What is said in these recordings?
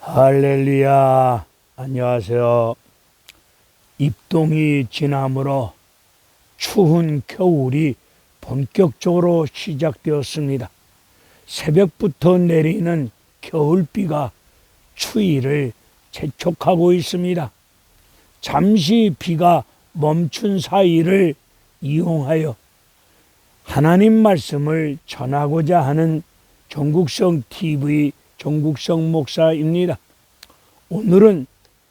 할렐루야. 안녕하세요. 입동이 지나므로 추운 겨울이 본격적으로 시작되었습니다. 새벽부터 내리는 겨울비가 추위를 재촉하고 있습니다. 잠시 비가 멈춘 사이를 이용하여 하나님 말씀을 전하고자 하는 종국성 TV 종국성 목사입니다. 오늘은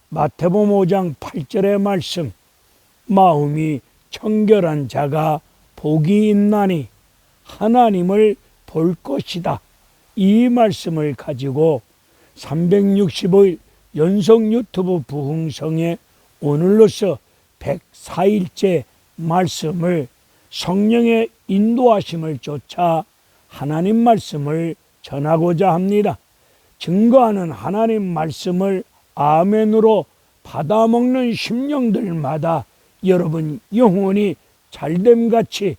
마태복음 5장 8절의 말씀, 마음이 청결한 자가 복이 있나니 하나님을 볼 것이다. 이 말씀을 가지고 365일 연속 유튜브 부흥성에 오늘로서 104일째 말씀을 성령의 인도하심을 쫓아 하나님 말씀을 전하고자 합니다. 증거하는 하나님 말씀을 아멘으로 받아먹는 심령들마다 여러분 영혼이 잘됨같이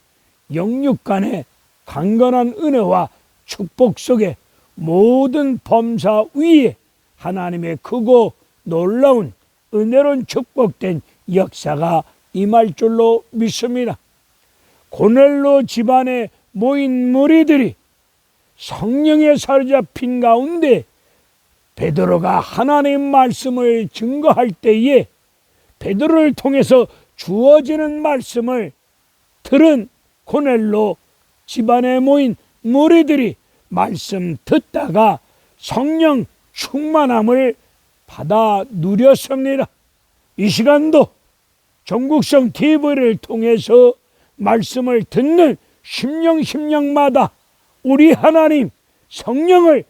영육간의 강건한 은혜와 축복 속에 모든 범사 위에 하나님의 크고 놀라운 은혜로운 축복된 역사가 임할 줄로 믿습니다. 고넬로 집안에 모인 무리들이 성령에 사로잡힌 가운데 베드로가 하나님 말씀을 증거할 때에 베드로를 통해서 주어지는 말씀을 들은 고넬로 집안에 모인 무리들이 말씀 듣다가 성령 충만함을 받아 누렸습니다. 이 시간도 종국성 TV를 통해서 말씀을 듣는 심령마다 우리 하나님 성령을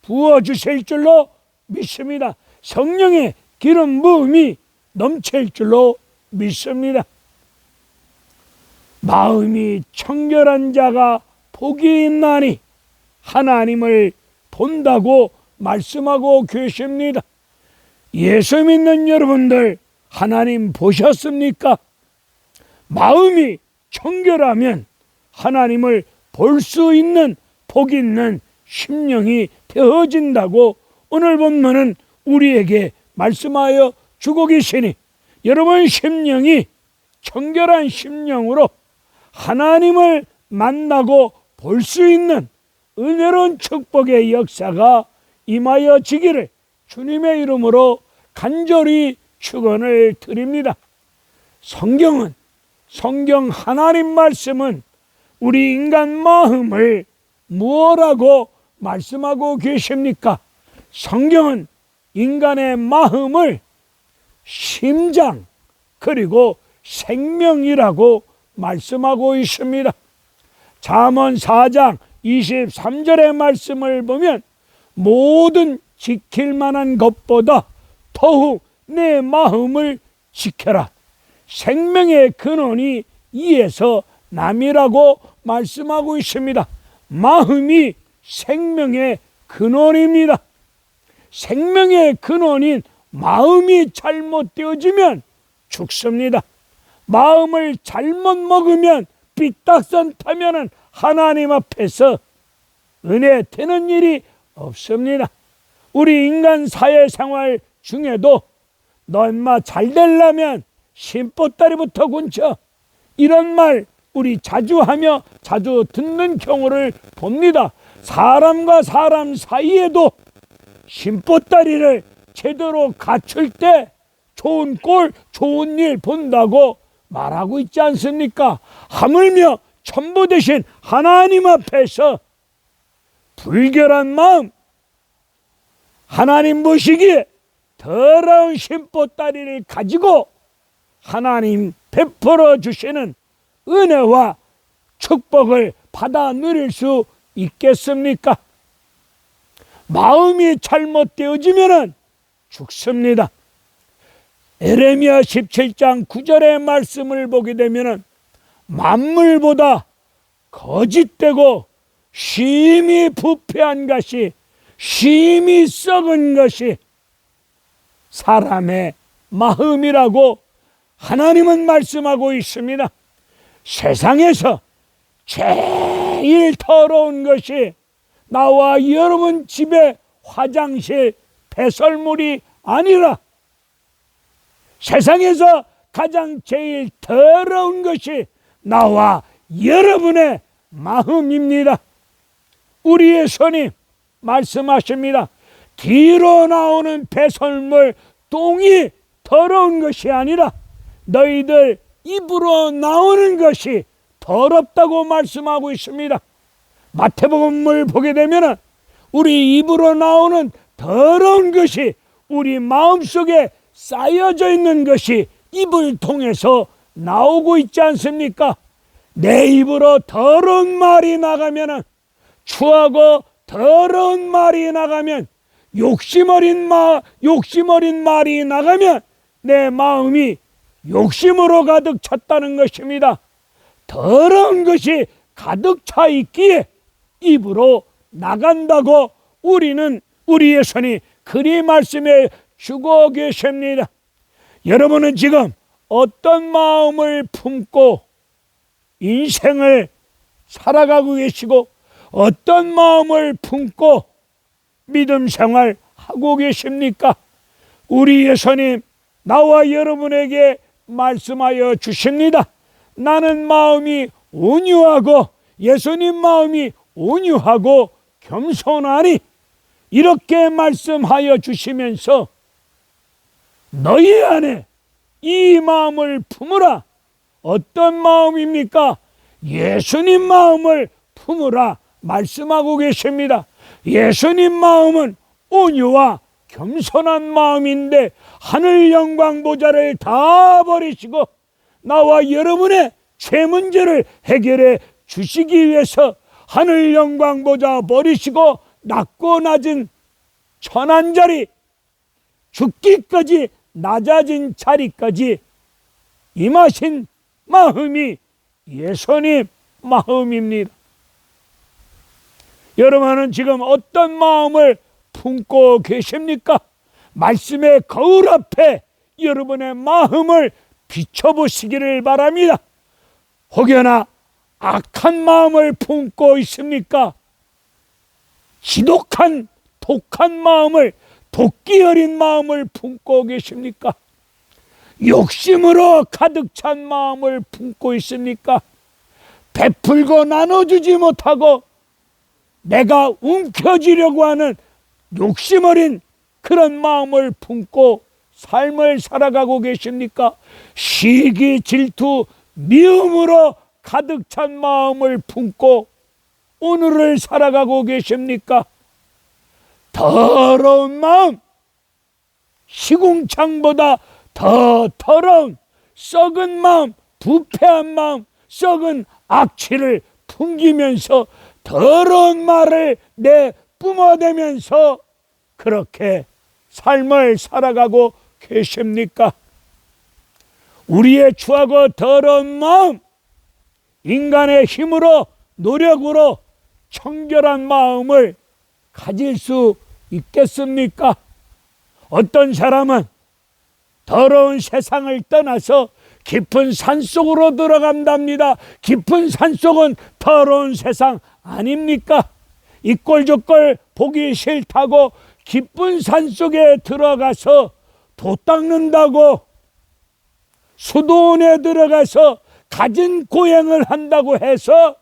부어주실 줄로 믿습니다. 성령의 기름 부음이 넘칠 줄로 믿습니다. 마음이 청결한 자가 복이 있나니 하나님을 본다고 말씀하고 계십니다. 예수 믿는 여러분들 하나님 보셨습니까? 마음이 청결하면 하나님을 볼 수 있는 복 있는 심령이 되어진다고 오늘 본문은 우리에게 말씀하여 주고 계시니 여러분 심령이 청결한 심령으로 하나님을 만나고 볼 수 있는 은혜로운 축복의 역사가 임하여 지기를 주님의 이름으로 간절히 축원을 드립니다. 성경 하나님 말씀은 우리 인간 마음을 무엇라고 말씀하고 계십니까? 성경은 인간의 마음을 심장 그리고 생명이라고 말씀하고 있습니다. 잠언 4장 23절의 말씀을 보면 모든 지킬 만한 것보다 더욱 내 마음을 지켜라. 생명의 근원이 이에서 남이라고 말씀하고 있습니다. 마음이 생명의 근원입니다. 생명의 근원인 마음이 잘못되어지면 죽습니다. 마음을 잘못 먹으면 삐딱선 타면은 하나님 앞에서 은혜 되는 일이 없습니다. 우리 인간 사회생활 중에도 너 인마 잘 되려면 심보따리부터 군쳐, 이런 말 우리 자주 하며 자주 듣는 경우를 봅니다. 사람과 사람 사이에도 심보따리를 제대로 갖출 때 좋은 꼴, 좋은 일 본다고 말하고 있지 않습니까? 하물며 천부 되신 하나님 앞에서 불결한 마음, 하나님 보시기에 더러운 심보따리를 가지고 하나님 베풀어 주시는 은혜와 축복을 받아 누릴 수 있겠습니까? 마음이 잘못되어지면 죽습니다. 에레미야 17장 9절의 말씀을 보게 되면 만물보다 거짓되고 심히 부패한 것이, 심히 썩은 것이 사람의 마음이라고 하나님은 말씀하고 있습니다. 세상에서 제일 더러운 것이 나와 여러분 집의 화장실 배설물이 아니라 세상에서 가장 제일 더러운 것이 나와 여러분의 마음입니다. 우리의 손이 말씀하십니다. 뒤로 나오는 배설물 똥이 더러운 것이 아니라 너희들 입으로 나오는 것이 더럽다고 말씀하고 있습니다. 마태복음을 보게 되면 우리 입으로 나오는 더러운 것이 우리 마음속에 쌓여져 있는 것이 입을 통해서 나오고 있지 않습니까? 내 입으로 더러운 말이 나가면, 추하고 더러운 말이 나가면, 욕심 어린 말이 나가면 내 마음이 욕심으로 가득 찼다는 것입니다. 더러운 것이 가득 차 있기에 입으로 나간다고 우리의 손이 그리 말씀해 주고 계십니다. 여러분은 지금 어떤 마음을 품고 인생을 살아가고 계시고 어떤 마음을 품고 믿음 생활 하고 계십니까? 우리 예수님 나와 여러분에게 말씀하여 주십니다. 나는 마음이 온유하고 예수님 마음이 온유하고 겸손하니, 이렇게 말씀하여 주시면서 너희 안에 이 마음을 품으라. 어떤 마음입니까? 예수님 마음을 품으라 말씀하고 계십니다. 예수님 마음은 온유와 겸손한 마음인데 하늘 영광 보좌를 다 버리시고 나와 여러분의 죄 문제를 해결해 주시기 위해서 하늘 영광 보좌 버리시고 낮고 낮은 천한 자리, 죽기까지 낮아진 자리까지 임하신 마음이 예수님 마음입니다. 여러분은 지금 어떤 마음을 품고 계십니까? 말씀의 거울 앞에 여러분의 마음을 비춰보시기를 바랍니다. 혹여나 악한 마음을 품고 있습니까? 지독한 독한 마음을, 도끼 어린 마음을 품고 계십니까? 욕심으로 가득 찬 마음을 품고 있습니까? 베풀고 나눠주지 못하고 내가 움켜쥐려고 하는 욕심 어린 그런 마음을 품고 삶을 살아가고 계십니까? 시기, 질투, 미움으로 가득 찬 마음을 품고 오늘을 살아가고 계십니까? 더러운 마음, 시궁창보다 더 더러운 썩은 마음, 부패한 마음, 썩은 악취를 풍기면서 더러운 말을 내뿜어대면서 그렇게 삶을 살아가고 계십니까? 우리의 추하고 더러운 마음, 인간의 힘으로 노력으로 청결한 마음을 가질 수 있겠습니까? 어떤 사람은 더러운 세상을 떠나서 깊은 산속으로 들어간답니다. 깊은 산속은 더러운 세상 아닙니까? 이 꼴저꼴 보기 싫다고 깊은 산속에 들어가서 도 닦는다고, 수도원에 들어가서 가진 고행을 한다고 해서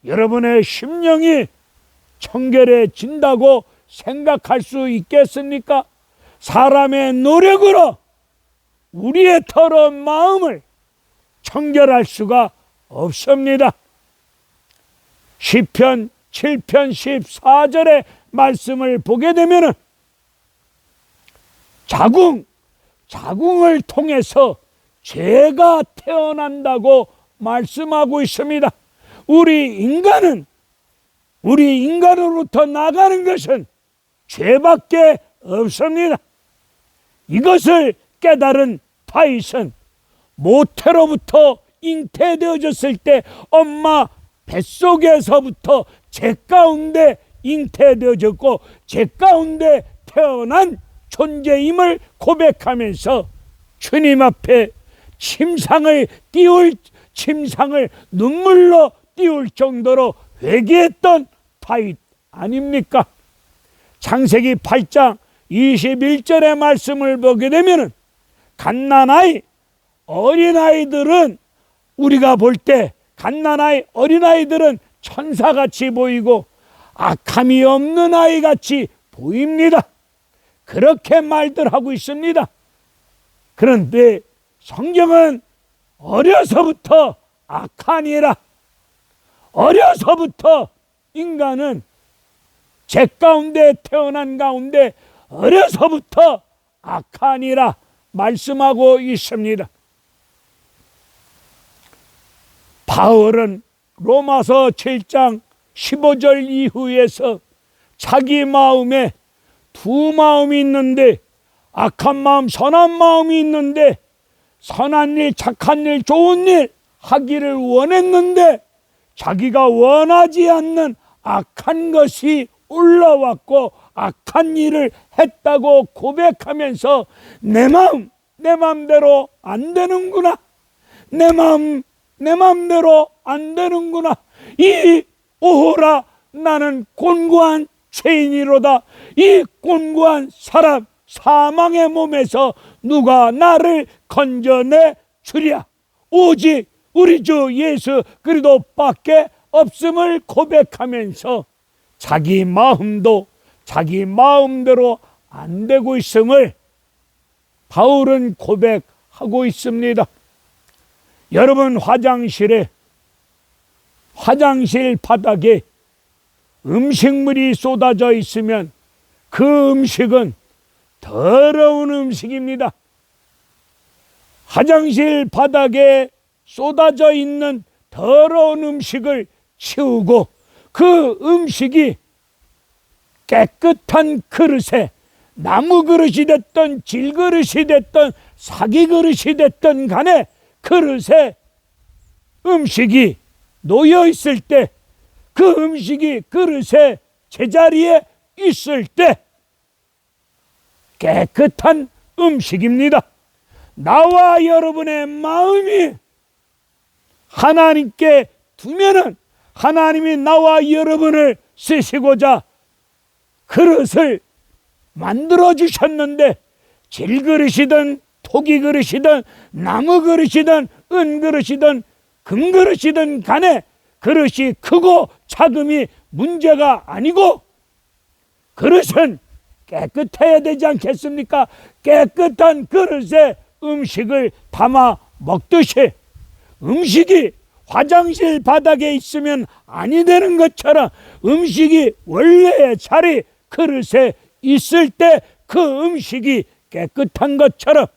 여러분의 심령이 청결해진다고 생각할 수 있겠습니까? 사람의 노력으로 우리의 더러운 마음을 청결할 수가 없습니다. 시편 7편 14절의 말씀을 보게 되면 자궁을 통해서 죄가 태어난다고 말씀하고 있습니다. 우리 인간으로부터 나가는 것은 죄밖에 없습니다. 이것을 깨달은 다윗은 모태로부터 잉태되어졌을 때 엄마 뱃속에서부터 죄 가운데 잉태되어졌고 죄 가운데 태어난 존재임을 고백하면서 주님 앞에 침상을 눈물로 띄울 정도로 회개했던 다윗 아닙니까? 창세기 8장 21절의 말씀을 보게 되면 갓난아이, 어린아이들은 우리가 볼 때 갓난아이, 어린아이들은 천사같이 보이고 악함이 없는 아이같이 보입니다. 그렇게 말들 하고 있습니다. 그런데 성경은 어려서부터 악하니라. 어려서부터 인간은 죄 가운데 태어난 가운데 어려서부터 악하니라 말씀하고 있습니다. 바울은 로마서 7장 15절 이후에서 자기 마음에 두 마음이 있는데, 악한 마음, 선한 마음이 있는데, 선한 일, 착한 일, 좋은 일 하기를 원했는데 자기가 원하지 않는 악한 것이 올라왔고 악한 일을 했다고 고백하면서 내 마음대로 안 되는구나, 내 마음대로 안 되는구나, 이 오호라 나는 곤고한 죄인이로다, 이 곤고한 사람 사망의 몸에서 누가 나를 건져내 주랴, 오직 우리 주 예수 그리스도밖에 없음을 고백하면서 자기 마음도 자기 마음대로 안 되고 있음을 바울은 고백하고 있습니다. 여러분, 화장실 바닥에 음식물이 쏟아져 있으면 그 음식은 더러운 음식입니다. 화장실 바닥에 쏟아져 있는 더러운 음식을 치우고 그 음식이 깨끗한 그릇에, 나무 그릇이 됐던 질그릇이 됐던 사기 그릇이 됐던 간에 그릇에 음식이 놓여 있을 때, 그 음식이 그릇에 제자리에 있을 때 깨끗한 음식입니다. 나와 여러분의 마음이 하나님께 두면은 하나님이 나와 여러분을 쓰시고자 그릇을 만들어 주셨는데, 질그릇이든 토기 그릇이든 나무 그릇이든 은 그릇이든 금 그릇이든 간에 그릇이 크고 작음이 문제가 아니고 그릇은 깨끗해야 되지 않겠습니까? 깨끗한 그릇에 음식을 담아 먹듯이 음식이 화장실 바닥에 있으면 아니 되는 것처럼 음식이 원래의 자리 그릇에 있을 때 그 음식이 깨끗한 것처럼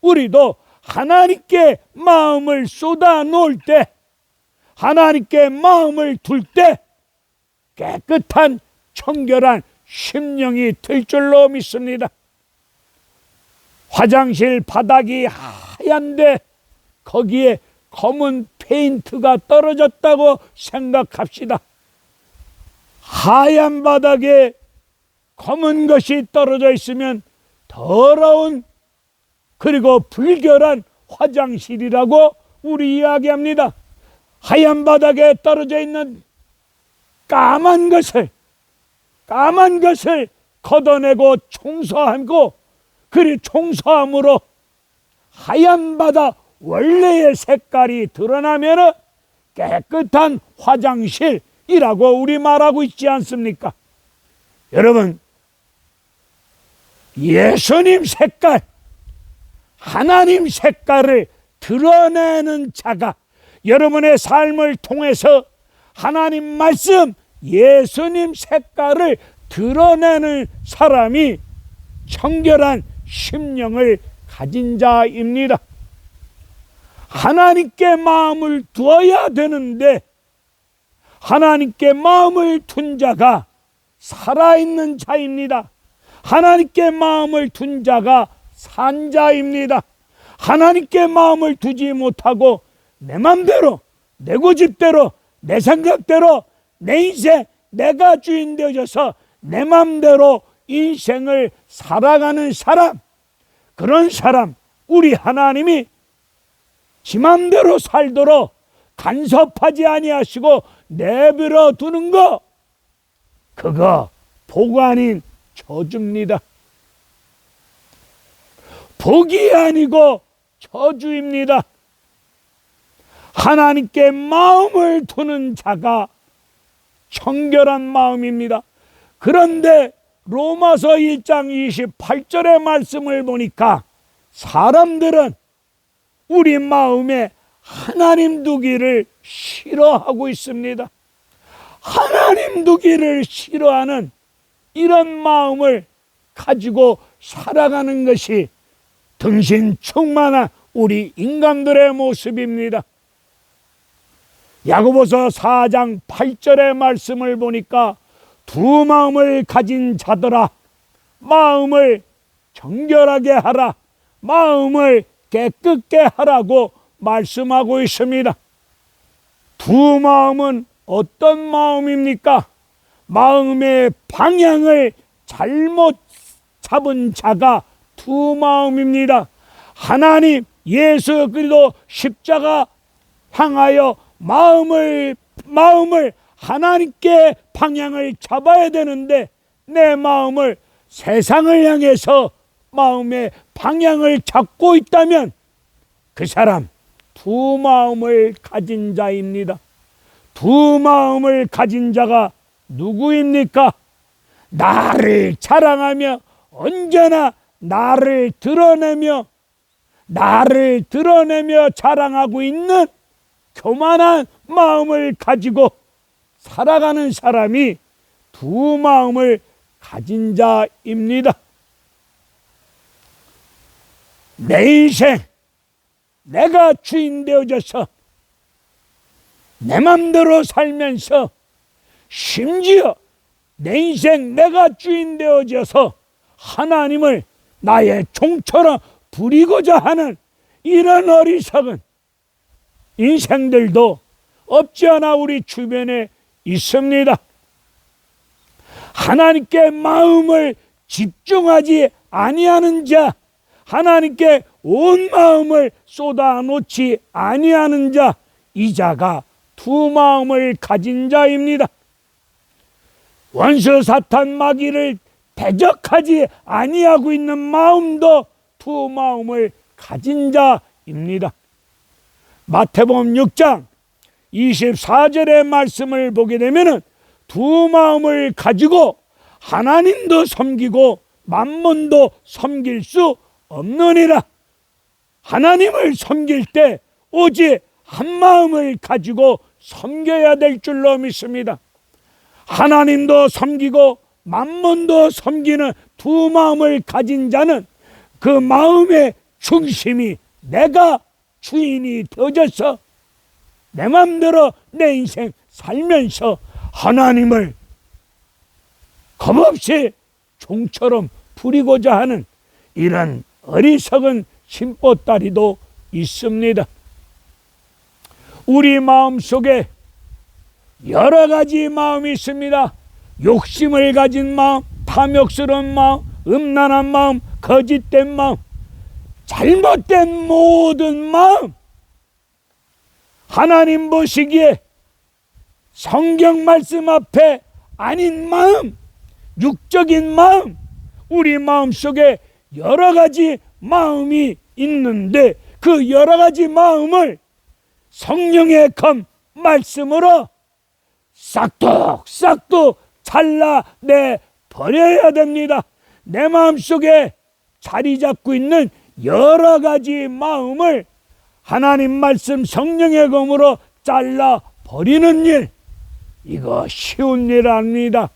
우리도 하나님께 마음을 쏟아 놓을 때, 하나님께 마음을 둘 때 깨끗한 청결한 심령이 될 줄로 믿습니다. 화장실 바닥이 하얀데 거기에 검은 페인트가 떨어졌다고 생각합시다. 하얀 바닥에 검은 것이 떨어져 있으면 더러운, 그리고 불결한 화장실이라고 우리 이야기합니다. 하얀 바닥에 떨어져 있는 까만 것을 걷어내고 청소하고, 그리 청소함으로 하얀 바다 원래의 색깔이 드러나면 깨끗한 화장실이라고 우리 말하고 있지 않습니까? 여러분, 예수님 색깔, 하나님 색깔을 드러내는 자가 여러분의 삶을 통해서 하나님 말씀, 예수님 색깔을 드러내는 사람이 청결한 심령을 가진 자입니다. 하나님께 마음을 두어야 되는데 하나님께 마음을 둔 자가 살아있는 자입니다. 하나님께 마음을 둔 자가 산 자입니다. 하나님께 마음을 두지 못하고 내 맘대로, 내 고집대로, 내 생각대로 내 인생 내가 주인 되어져서 내 맘대로 인생을 살아가는 사람, 그런 사람 우리 하나님이 지 맘대로 살도록 간섭하지 아니하시고 내버려 두는 거, 그거 복 아닌 저주입니다. 복이 아니고 저주입니다. 하나님께 마음을 두는 자가 청결한 마음입니다. 그런데 로마서 1장 28절의 말씀을 보니까 사람들은 우리 마음에 하나님 두기를 싫어하고 있습니다. 하나님 두기를 싫어하는 이런 마음을 가지고 살아가는 것이 등신 충만한 우리 인간들의 모습입니다. 야고보서 4장 8절의 말씀을 보니까 두 마음을 가진 자들아, 마음을 정결하게 하라, 마음을 깨끗게 하라고 말씀하고 있습니다. 두 마음은 어떤 마음입니까? 마음의 방향을 잘못 잡은 자가 두 마음입니다. 하나님 예수 그리스도 십자가 향하여 마음을 하나님께 방향을 잡아야 되는데 내 마음을 세상을 향해서 마음의 방향을 잡고 있다면 그 사람 두 마음을 가진 자입니다. 두 마음을 가진 자가 누구입니까? 나를 자랑하며 언제나 나를 드러내며 자랑하고 있는 교만한 마음을 가지고 살아가는 사람이 두 마음을 가진 자입니다. 내 인생 내가 주인 되어져서 내 맘대로 살면서 심지어 내 인생 내가 주인 되어져서 하나님을 나의 종처럼 부리고자 하는 이런 어리석은 인생들도 없지 않아 우리 주변에 있습니다. 하나님께 마음을 집중하지 아니하는 자, 하나님께 온 마음을 쏟아놓지 아니하는 자, 이 자가 두 마음을 가진 자입니다. 원수 사탄 마귀를 대적하지 아니하고 있는 마음도 두 마음을 가진 자입니다. 마태복음 6장 24절의 말씀을 보게 되면 두 마음을 가지고 하나님도 섬기고 만몬도 섬길 수 없느니라. 하나님을 섬길 때 오직 한 마음을 가지고 섬겨야 될 줄로 믿습니다. 하나님도 섬기고 만몬도 섬기는 두 마음을 가진 자는 그 마음의 중심이 내가 주인이 되어져서 내 마음대로 내 인생 살면서 하나님을 겁없이 종처럼 부리고자 하는 이런 어리석은 신보따리도 있습니다. 우리 마음속에 여러 가지 마음이 있습니다. 욕심을 가진 마음, 탐욕스러운 마음, 음란한 마음, 거짓된 마음, 잘못된 모든 마음, 하나님 보시기에 성경 말씀 앞에 아닌 마음, 육적인 마음, 우리 마음속에 여러 가지 마음이 있는데 그 여러 가지 마음을 성령의 검 말씀으로 싹둑 잘라내 버려야 됩니다. 내 마음속에 자리 잡고 있는 여러 가지 마음을 하나님 말씀 성령의 검으로 잘라 버리는 일, 이거 쉬운 일 아닙니다.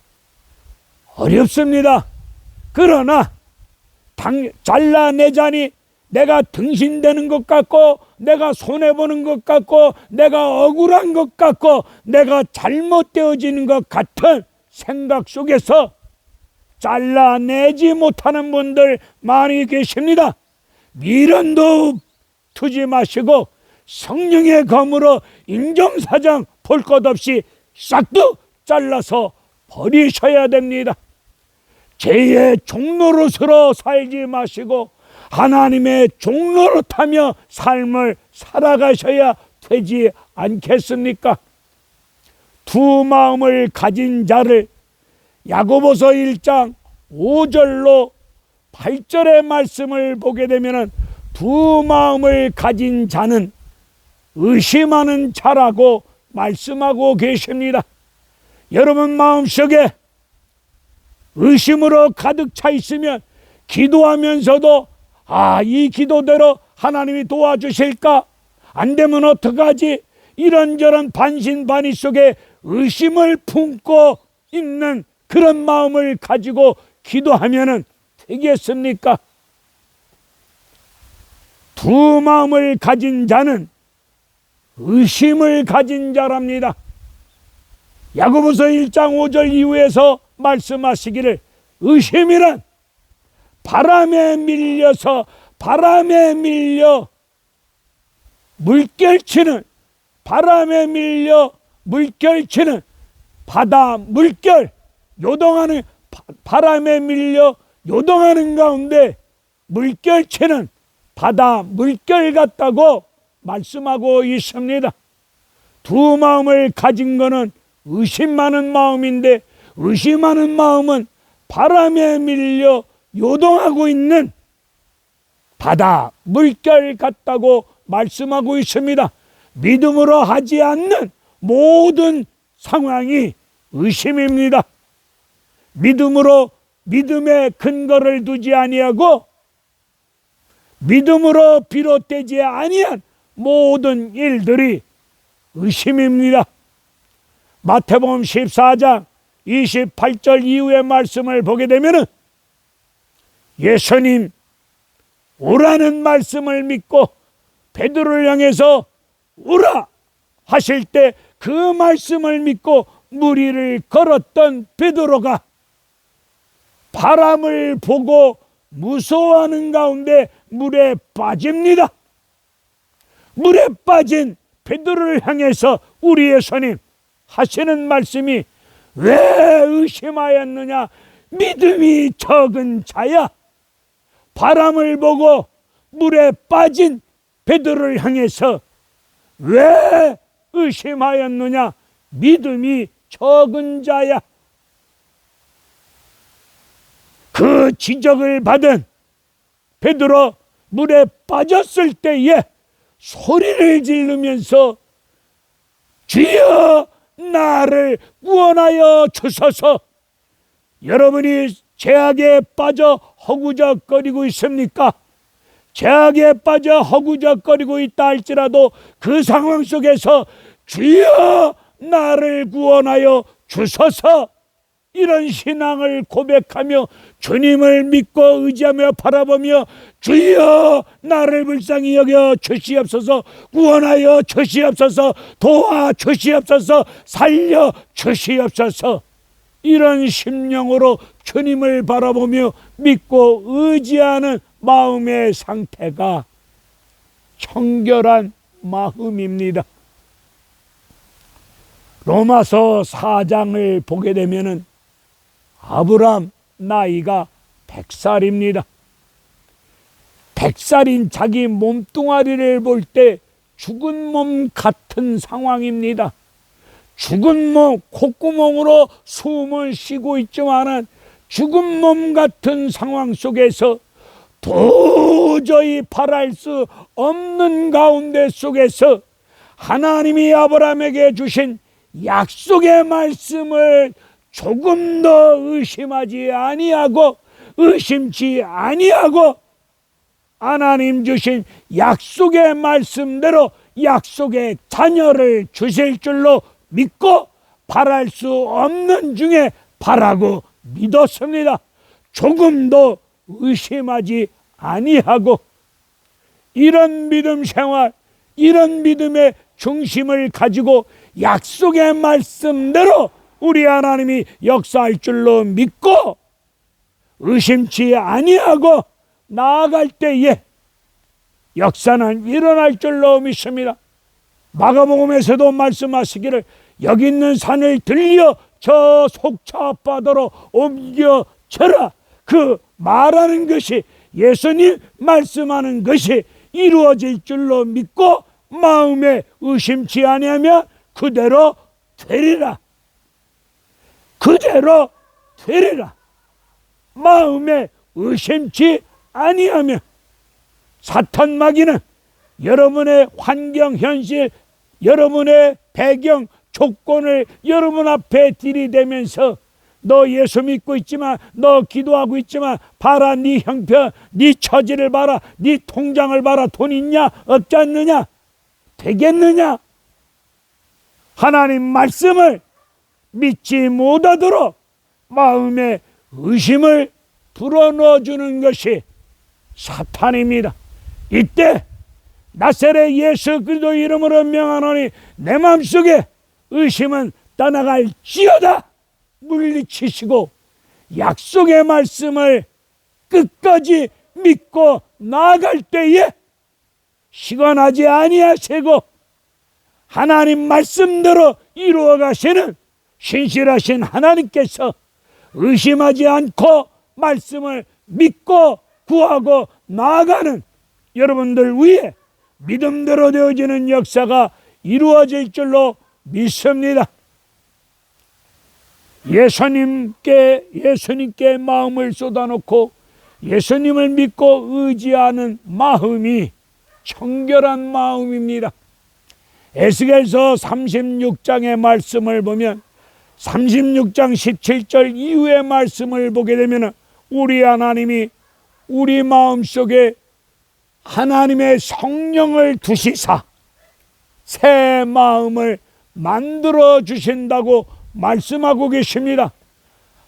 어렵습니다. 그러나 잘라내자니 내가 등신되는 것 같고, 내가 손해보는 것 같고, 내가 억울한 것 같고, 내가 잘못되어지는 것 같은 생각 속에서 잘라내지 못하는 분들 많이 계십니다. 미련도 두지 마시고 성령의 검으로 인정사정 볼 것 없이 싹둑 잘라서 버리셔야 됩니다. 죄의 종노릇으로 살지 마시고 하나님의 종노릇하며 삶을 살아가셔야 되지 않겠습니까? 두 마음을 가진 자를 야고보서 1장 5절로 28절의 말씀을 보게 되면 두 마음을 가진 자는 의심하는 자라고 말씀하고 계십니다. 여러분 마음속에 의심으로 가득 차 있으면 기도하면서도 이 기도대로 하나님이 도와주실까? 안 되면 어떡하지? 이런저런 반신반의 속에 의심을 품고 있는 그런 마음을 가지고 기도하면 되겠습니까? 두 마음을 가진 자는 의심을 가진 자랍니다. 야고보서 1장 5절 이후에서 말씀하시기를 의심이란 바람에 밀려 물결치는 바다 물결 요동하는 바람에 밀려 요동하는 가운데 물결치는 바다 물결 같다고 말씀하고 있습니다. 두 마음을 가진 것은 의심하는 마음인데 의심하는 마음은 바람에 밀려 요동하고 있는 바다 물결 같다고 말씀하고 있습니다. 믿음으로 하지 않는 모든 상황이 의심입니다. 믿음의 근거를 두지 아니하고 믿음으로 비롯되지 아니한 모든 일들이 의심입니다. 마태복음 14장 28절 이후의 말씀을 보게 되면 예수님 오라는 말씀을 믿고 베드로를 향해서 오라 하실 때 그 말씀을 믿고 물 위를 걸었던 베드로가 바람을 보고 무서워하는 가운데 물에 빠집니다. 물에 빠진 베드로를 향해서 우리 예수님 하시는 말씀이 왜 의심하였느냐? 믿음이 적은 자야. 바람을 보고 물에 빠진 베드로를 향해서 왜 의심하였느냐? 믿음이 적은 자야. 그 지적을 받은 베드로 물에 빠졌을 때에 소리를 지르면서 주여 나를 구원하여 주소서. 여러분이 죄악에 빠져 허구적거리고 있습니까? 죄악에 빠져 허구적거리고 있다 할지라도 그 상황 속에서 주여 나를 구원하여 주소서 이런 신앙을 고백하며 주님을 믿고 의지하며 바라보며 주여 나를 불쌍히 여겨 주시옵소서, 구원하여 주시옵소서, 도와 주시옵소서, 살려 주시옵소서, 이런 심령으로 주님을 바라보며 믿고 의지하는 마음의 상태가 청결한 마음입니다. 로마서 4장을 보게 되면은 아브람 나이가 100살입니다. 100살인 자기 몸뚱아리를 볼 때 죽은 몸 같은 상황입니다. 죽은 몸, 콧구멍으로 숨을 쉬고 있지만은 죽은 몸 같은 상황 속에서 도저히 바랄 수 없는 가운데 속에서 하나님이 아브라함에게 주신 약속의 말씀을 조금 더 의심하지 아니하고 의심치 아니하고 하나님 주신 약속의 말씀대로 약속의 자녀를 주실 줄로 믿고 바랄 수 없는 중에 바라고 믿었습니다. 조금도 의심하지 아니하고 이런 믿음 생활, 이런 믿음의 중심을 가지고 약속의 말씀대로 우리 하나님이 역사할 줄로 믿고 의심치 아니하고 나아갈 때에 역사는 일어날 줄로 믿습니다. 마가복음에서도 말씀하시기를 여기 있는 산을 들려 저 속차 앞바다로 옮겨져라. 그 말하는 것이 예수님 말씀하는 것이 이루어질 줄로 믿고 마음에 의심치 아니하면 그대로 되리라. 그대로 되리라. 마음에 의심치 아니하면 사탄 마귀는 여러분의 환경, 현실, 여러분의 배경, 조건을 여러분 앞에 들이대면서 너 예수 믿고 있지만, 너 기도하고 있지만 봐라, 네 형편, 네 처지를 봐라, 네 통장을 봐라, 돈 있냐 없지 않느냐, 되겠느냐? 하나님 말씀을 믿지 못하도록 마음에 의심을 불어넣어주는 것이 사탄입니다. 이때 나사렛 예수 그리스도 이름으로 명하노니 내 마음속에 의심은 떠나갈지어다 물리치시고 약속의 말씀을 끝까지 믿고 나아갈 때에 시건하지 아니하시고 하나님 말씀대로 이루어 가시는 신실하신 하나님께서 의심하지 않고 말씀을 믿고 구하고 나아가는 여러분들 위해 믿음대로 되어지는 역사가 이루어질 줄로 믿습니다. 예수님께 마음을 쏟아놓고 예수님을 믿고 의지하는 마음이 청결한 마음입니다. 에스겔서 36장의 말씀을 보면 36장 17절 이후의 말씀을 보게 되면 우리 하나님이 우리 마음속에 하나님의 성령을 두시사 새 마음을 만들어 주신다고 말씀하고 계십니다.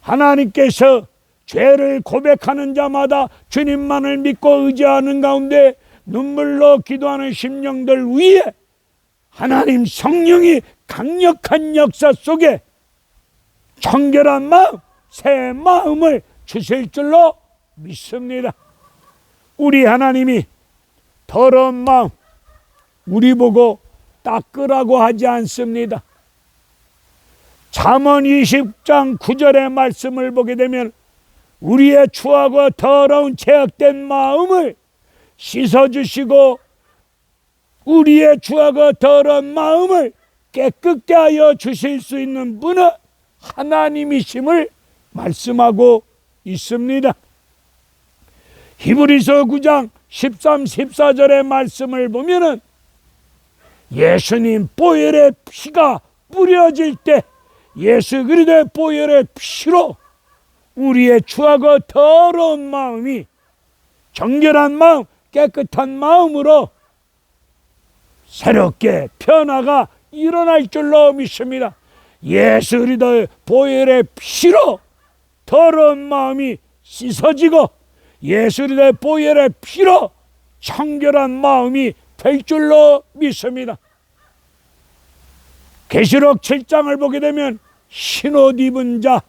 하나님께서 죄를 고백하는 자마다 주님만을 믿고 의지하는 가운데 눈물로 기도하는 심령들 위에 하나님 성령이 강력한 역사 속에 청결한 마음, 새 마음을 주실 줄로 믿습니다. 우리 하나님이 더러운 마음 우리 보고 닦으라고 하지 않습니다. 잠언 20장 9절의 말씀을 보게 되면 우리의 추하고 더러운 죄악된 마음을 씻어주시고 우리의 추하고 더러운 마음을 깨끗게 하여 주실 수 있는 분은 하나님이심을 말씀하고 있습니다. 히브리서 9장 13, 14절의 말씀을 보면은 예수님 보혈의 피가 뿌려질 때 예수 그리스도의 보혈의 피로 우리의 추하고 더러운 마음이 정결한 마음, 깨끗한 마음으로 새롭게 변화가 일어날 줄로 믿습니다. 예수 그리스도의 보혈의 피로 더러운 마음이 씻어지고 예수 그리스도의 보혈의 피로 청결한 마음이 될 줄로 믿습니다. 계시록 7장을 보게 되면 흰옷 입은 자,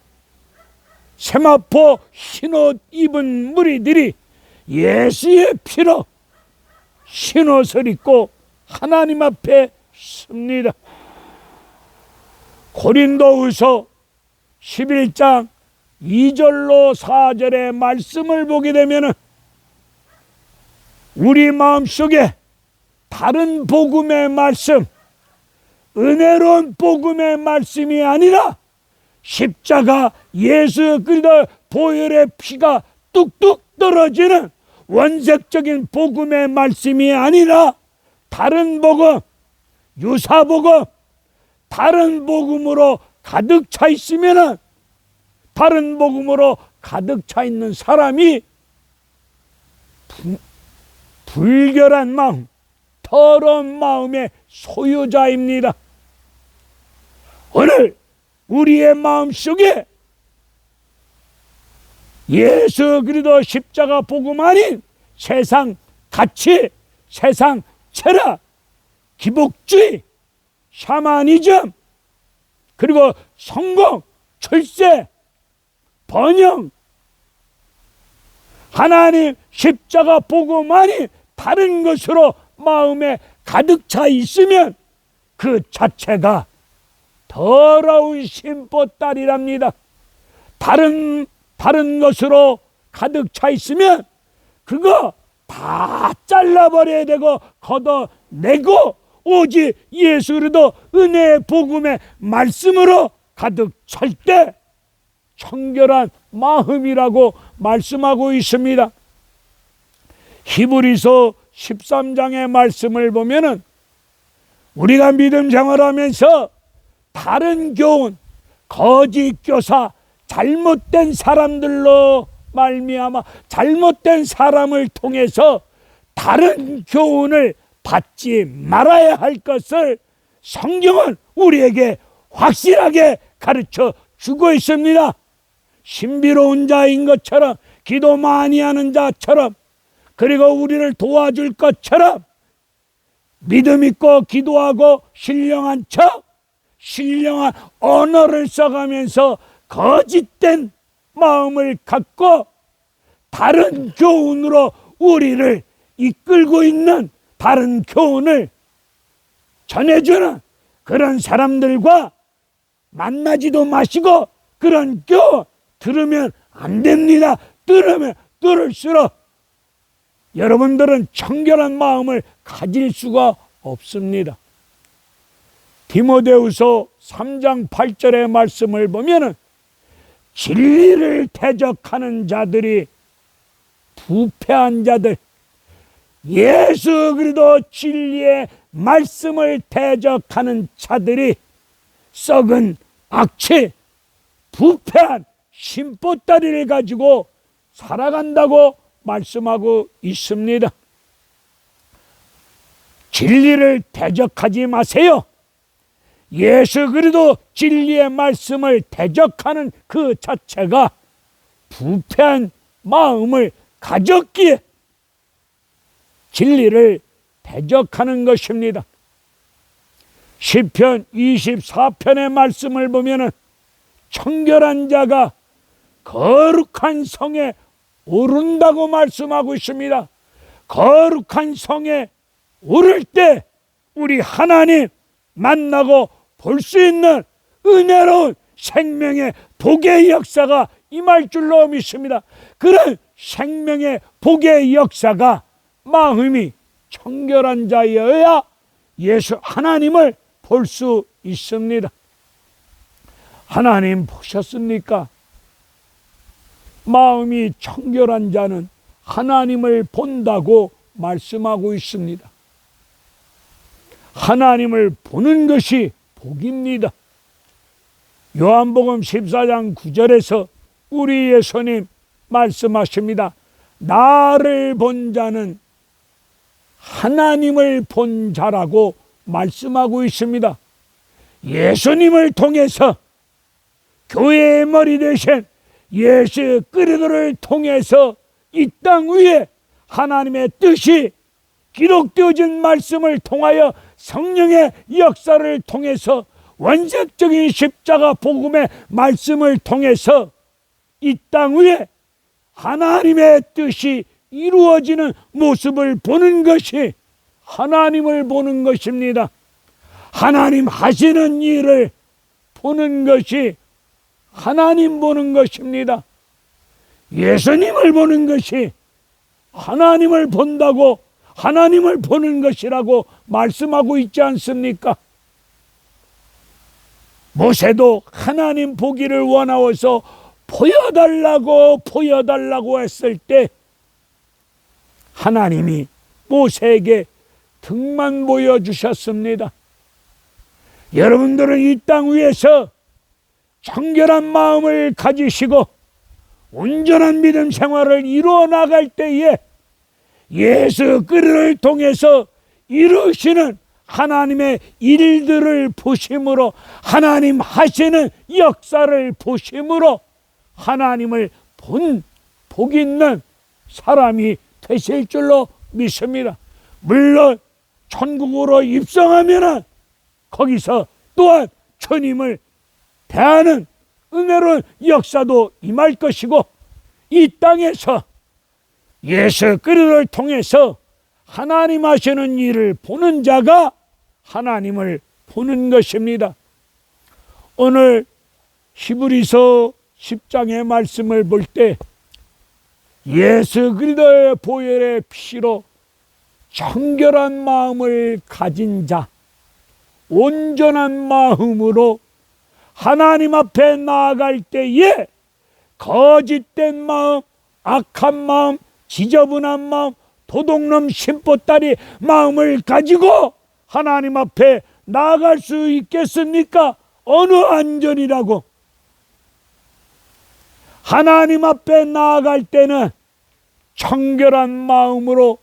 세마포 흰옷 입은 무리들이 예수의 피로 흰옷을 입고 하나님 앞에 섭니다. 고린도후서 11장 2절로 4절의 말씀을 보게 되면 우리 마음속에 다른 복음의 말씀, 은혜로운 복음의 말씀이 아니라 십자가 예수 그리스도 보혈의 피가 뚝뚝 떨어지는 원색적인 복음의 말씀이 아니라 다른 복음, 유사 복음, 다른 복음으로 가득 차 있으면 다른 복음으로 가득 차 있는 사람이 불결한 마음, 더러운 마음의 소유자입니다. 오늘 우리의 마음속에 예수 그리스도 십자가 복음 아닌 세상 가치, 세상 철학, 기복주의, 샤머니즘, 그리고 성공, 출세, 번영, 하나님 십자가 복음 아닌 다른 것으로 마음에 가득 차 있으면 그 자체가 더러운 심보딸이랍니다. 다른 것으로 가득 차 있으면 그거 다 잘라버려야 되고 걷어내고 오직 예수 그리스도 은혜의 복음의 말씀으로 가득 찰 때 청결한 마음이라고 말씀하고 있습니다. 히브리서 13장의 말씀을 보면은 우리가 믿음 생활하면서 다른 교훈, 거짓 교사, 잘못된 사람들로 말미암아 잘못된 사람을 통해서 다른 교훈을 받지 말아야 할 것을 성경은 우리에게 확실하게 가르쳐 주고 있습니다. 신비로운 자인 것처럼, 기도 많이 하는 자처럼, 그리고 우리를 도와줄 것처럼 믿음 있고 기도하고 신령한 척, 신령한 언어를 써가면서 거짓된 마음을 갖고 다른 교훈으로 우리를 이끌고 있는, 다른 교훈을 전해주는 그런 사람들과 만나지도 마시고 그런 교훈 들으면 안 됩니다. 들으면 들을수록 여러분들은 청결한 마음을 가질 수가 없습니다. 디모데후서 3장 8절의 말씀을 보면은 진리를 대적하는 자들이 부패한 자들, 예수 그리스도 진리의 말씀을 대적하는 자들이 썩은 악취, 부패한 심보다리를 가지고 살아간다고 말씀하고 있습니다. 진리를 대적하지 마세요. 예수 그리스도 진리의 말씀을 대적하는 그 자체가 부패한 마음을 가졌기에 진리를 대적하는 것입니다. 시편 24편의 말씀을 보면은 청결한 자가 거룩한 성에 오른다고 말씀하고 있습니다. 거룩한 성에 오를 때 우리 하나님 만나고 볼 수 있는 은혜로운 생명의 복의 역사가 임할 줄로 믿습니다. 그런 생명의 복의 역사가 마음이 청결한 자여야 예수 하나님을 볼 수 있습니다. 하나님 보셨습니까? 마음이 청결한 자는 하나님을 본다고 말씀하고 있습니다. 하나님을 보는 것이 복입니다. 요한복음 14장 9절에서 우리 예수님 말씀하십니다. 나를 본 자는 하나님을 본 자라고 말씀하고 있습니다. 예수님을 통해서 교회의 머리 되신 예수 그리스도를 통해서 이 땅 위에 하나님의 뜻이 기록되어진 말씀을 통하여 성령의 역사를 통해서 원색적인 십자가 복음의 말씀을 통해서 이 땅 위에 하나님의 뜻이 이루어지는 모습을 보는 것이 하나님을 보는 것입니다. 하나님 하시는 일을 보는 것이 하나님 보는 것입니다. 예수님을 보는 것이 하나님을 본다고 하나님을 보는 것이라고 말씀하고 있지 않습니까? 모세도 하나님 보기를 원하어서 보여달라고 했을 때 하나님이 모세에게 등만 보여주셨습니다. 여러분들은 이 땅 위에서 청결한 마음을 가지시고 온전한 믿음 생활을 이루어 나갈 때에 예수 그리스도를 통해서 이루시는 하나님의 일들을 보심으로, 하나님 하시는 역사를 보심으로 하나님을 본 복 있는 사람이 되실 줄로 믿습니다. 물론 천국으로 입성하면은 거기서 또한 주님을 대하는 은혜로운 역사도 임할 것이고, 이 땅에서 예수 그리스도를 통해서 하나님 하시는 일을 보는 자가 하나님을 보는 것입니다. 오늘 히브리서 10장의 말씀을 볼 때 예수 그리스도의 보혈의 피로 청결한 마음을 가진 자, 온전한 마음으로 하나님 앞에 나아갈 때에 거짓된 마음, 악한 마음, 지저분한 마음, 도둑놈 심보따리 마음을 가지고 하나님 앞에 나아갈 수 있겠습니까? 어느 안전이라고? 하나님 앞에 나아갈 때는 청결한 마음으로,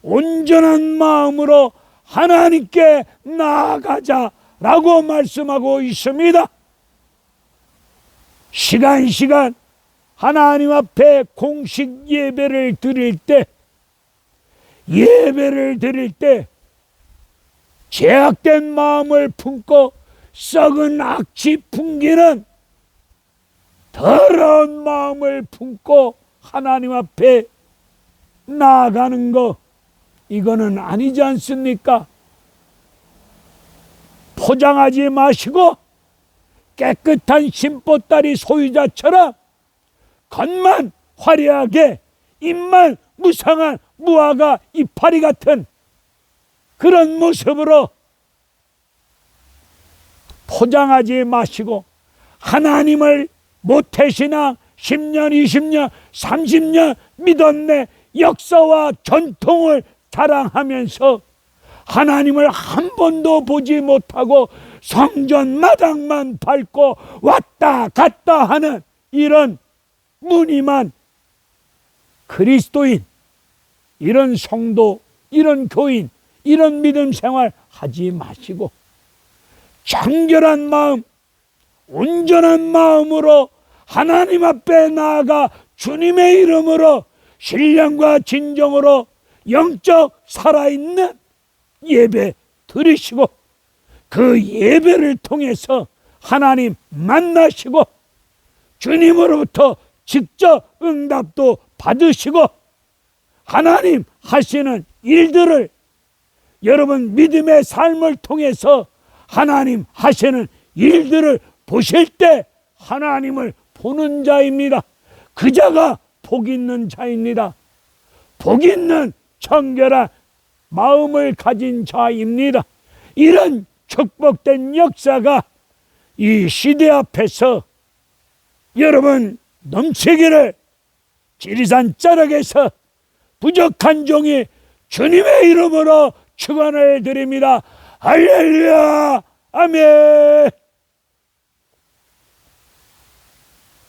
온전한 마음으로 하나님께 나아가자라고 말씀하고 있습니다. 시간 하나님 앞에 공식 예배를 드릴 때, 죄악된 마음을 품고 썩은 악취 풍기는 더러운 마음을 품고 하나님 앞에 나아가는 거, 이거는 아니지 않습니까? 포장하지 마시고 깨끗한 심보따리 소유자처럼 겉만 화려하게 입만 무상한 무화과 이파리 같은 그런 모습으로 포장하지 마시고 하나님을 모태신앙 10년, 20년, 30년 믿었네 역사와 전통을 자랑하면서 하나님을 한 번도 보지 못하고 성전 마당만 밟고 왔다 갔다 하는 이런 무늬만 그리스도인, 이런 성도, 이런 교인, 이런 믿음 생활 하지 마시고 정결한 마음, 온전한 마음으로 하나님 앞에 나아가 주님의 이름으로 신령과 진정으로 영적 살아있는 예배 드리시고 그 예배를 통해서 하나님 만나시고 주님으로부터 직접 응답도 받으시고 하나님 하시는 일들을 여러분 믿음의 삶을 통해서 하나님 하시는 일들을 보실 때 하나님을 보는 자입니다. 그 자가 복 있는 자입니다. 복 있는 청결한 마음을 가진 자입니다. 이런 축복된 역사가 이 시대 앞에서 여러분 넘치기를 지리산 자락에서 부족한 종이 주님의 이름으로 축원을 드립니다. 할렐루야, 아멘.